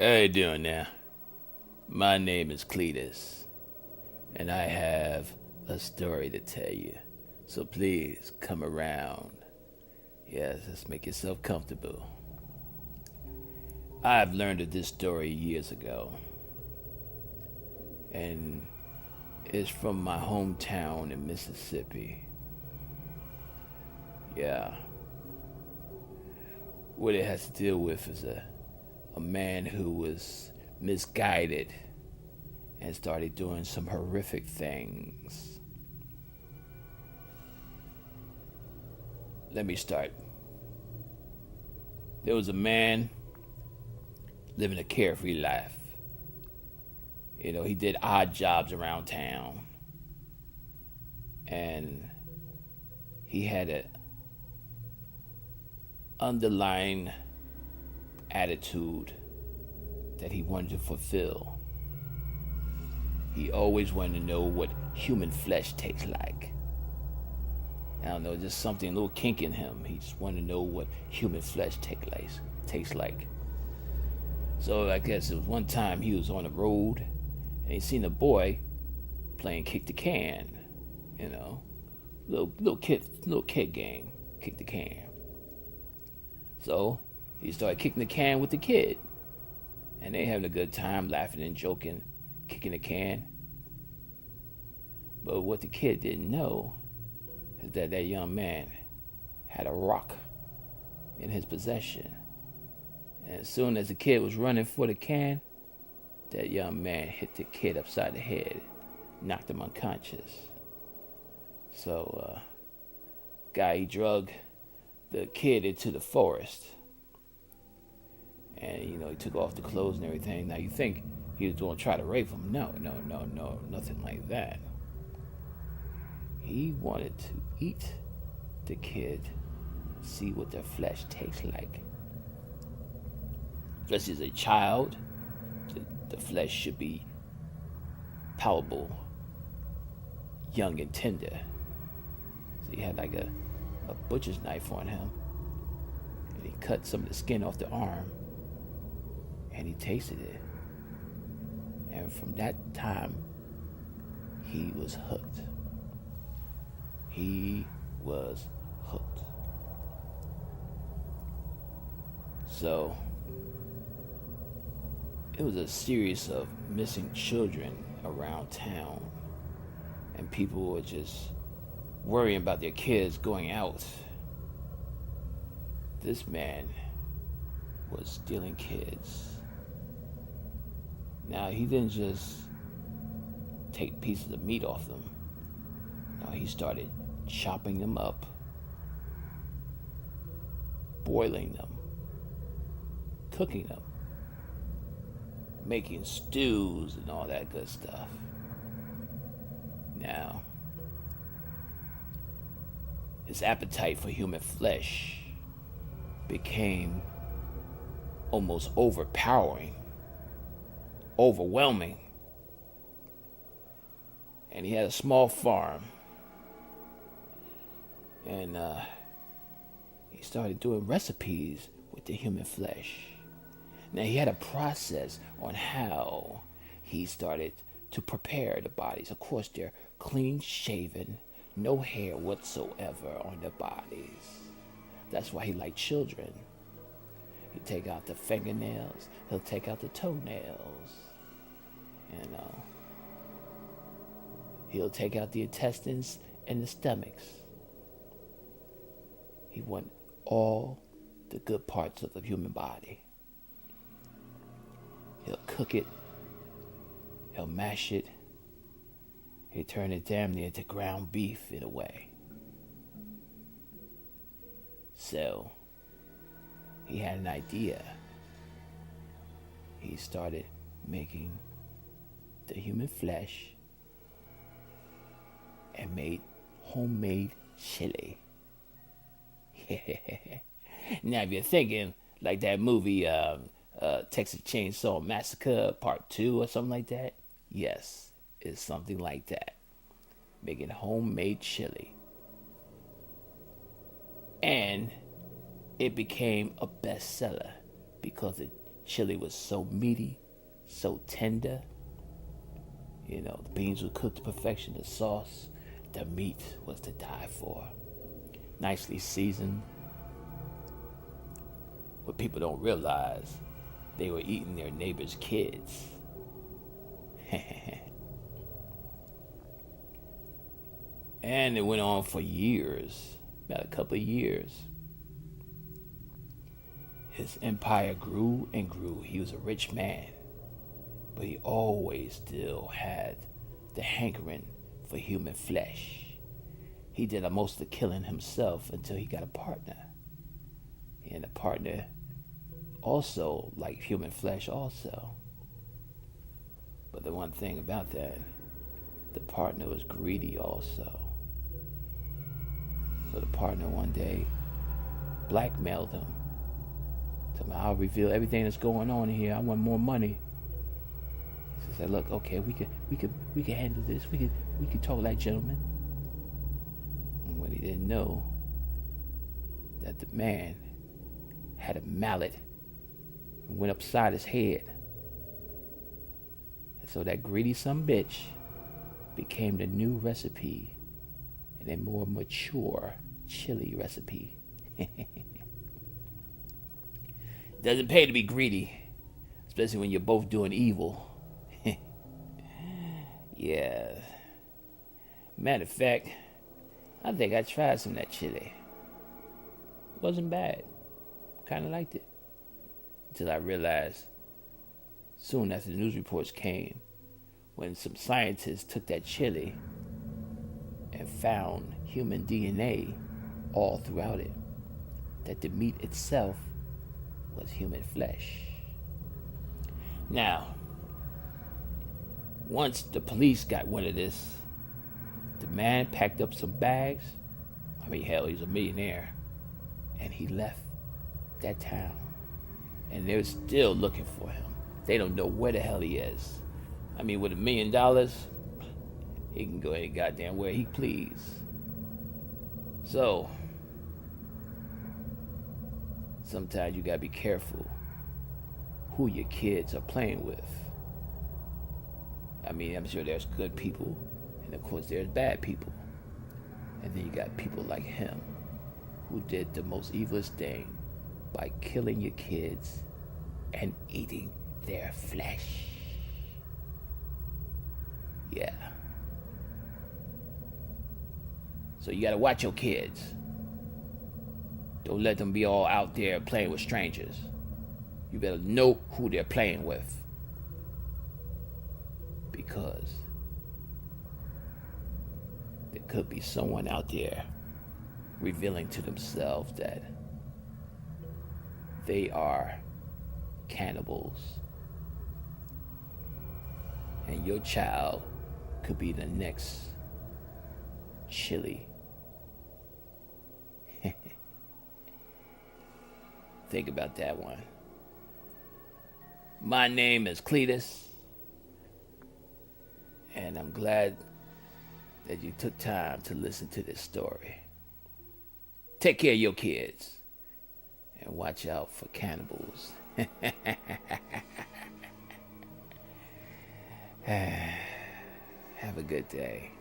How you doing now? My name is Cleatus, and I have a story to tell you. So please come around. Yes, let's make yourself comfortable. I've learned of this story years ago, and it's from my hometown in Mississippi. Yeah. What it has to deal with is a man who was misguided and started doing some horrific things. Let me start. There was a man living a carefree life. You know, he did odd jobs around town. And he had an underlying attitude that he wanted to fulfill. He always wanted to know what human flesh tastes like. I don't know, just something, a little kink in him. He just wanted to know what human flesh tastes like. So I guess it was one time he was on the road and he seen a boy playing kick the can, you know, little kid game, kick the can. So he started kicking the can with the kid, and they having a good time, laughing and joking, kicking the can. But what the kid didn't know is that that young man had a rock in his possession. And as soon as the kid was running for the can, that young man hit the kid upside the head, knocked him unconscious. So, he drug the kid into the forest. And, you know, he took off the clothes and everything. Now, you think he was going to try to rape him. No, nothing like that. He wanted to eat the kid, see what their flesh tastes like. Just as a child, the flesh should be palatable, young and tender. So he had like a butcher's knife on him, and he cut some of the skin off the arm, and he tasted it. And from that time, he was hooked. He was hooked. So, it was a series of missing children around town, and people were just worrying about their kids going out. This man was stealing kids. Now, he didn't just take pieces of meat off them. No, he started chopping them up, boiling them, cooking them, making stews and all that good stuff. Now, his appetite for human flesh became almost overpowering, overwhelming. And he had a small farm. And he started doing recipes with the human flesh. Now, he had a process on how he started to prepare the bodies. Of course, they're clean shaven, no hair whatsoever on their bodies. That's why he liked children. He'd take out the fingernails, he'll take out the toenails, you know. He'll take out the intestines and the stomachs. He wanted all the good parts of the human body. He'll cook it, he'll mash it, he'll turn it damn near to ground beef in a way. So, he had an idea. He started making the human flesh and made homemade chili. Now, if you're thinking like that movie, Texas Chainsaw Massacre Part 2 or something like that, yes, it's something like that. Making homemade chili. And it became a bestseller because the chili was so meaty, so tender. You know, the beans were cooked to perfection, the sauce, the meat was to die for. Nicely seasoned. What people don't realize, they were eating their neighbor's kids. And it went on for years, about a couple of years. His empire grew and grew. He was a rich man, but he always still had the hankering for human flesh. He did most of the killing himself until he got a partner. And the partner also liked human flesh also. But the one thing about that, the partner was greedy also. So the partner one day blackmailed him. Told him, I'll reveal everything that's going on here. I want more money. He said, look, okay, we can handle this. We can talk like gentlemen. And what he didn't know, that the man had a mallet and went upside his head. And so that greedy son bitch became the new recipe and a more mature chili recipe. Doesn't pay to be greedy, especially when you're both doing evil. Yeah. Matter of fact, I think I tried some of that chili. It wasn't bad. Kind of liked it. Until I realized, soon after the news reports came, when some scientists took that chili and found human DNA all throughout it, that the meat itself was human flesh. Now, once the police got wind of this, the man packed up some bags. I mean, hell, he's a millionaire. And he left that town. And they're still looking for him. They don't know where the hell he is. I mean, with $1 million, he can go any goddamn where he please. So, sometimes you gotta be careful who your kids are playing with. I mean, I'm sure there's good people, and of course there's bad people. And then you got people like him, who did the most evilest thing by killing your kids and eating their flesh. Yeah. So you gotta watch your kids. Don't let them be all out there playing with strangers. You better know who they're playing with. Because there could be someone out there revealing to themselves that they are cannibals. And your child could be the next chili. Think about that one. My name is Cleatus, and I'm glad that you took time to listen to this story. Take care of your kids, and watch out for cannibals. Have a good day.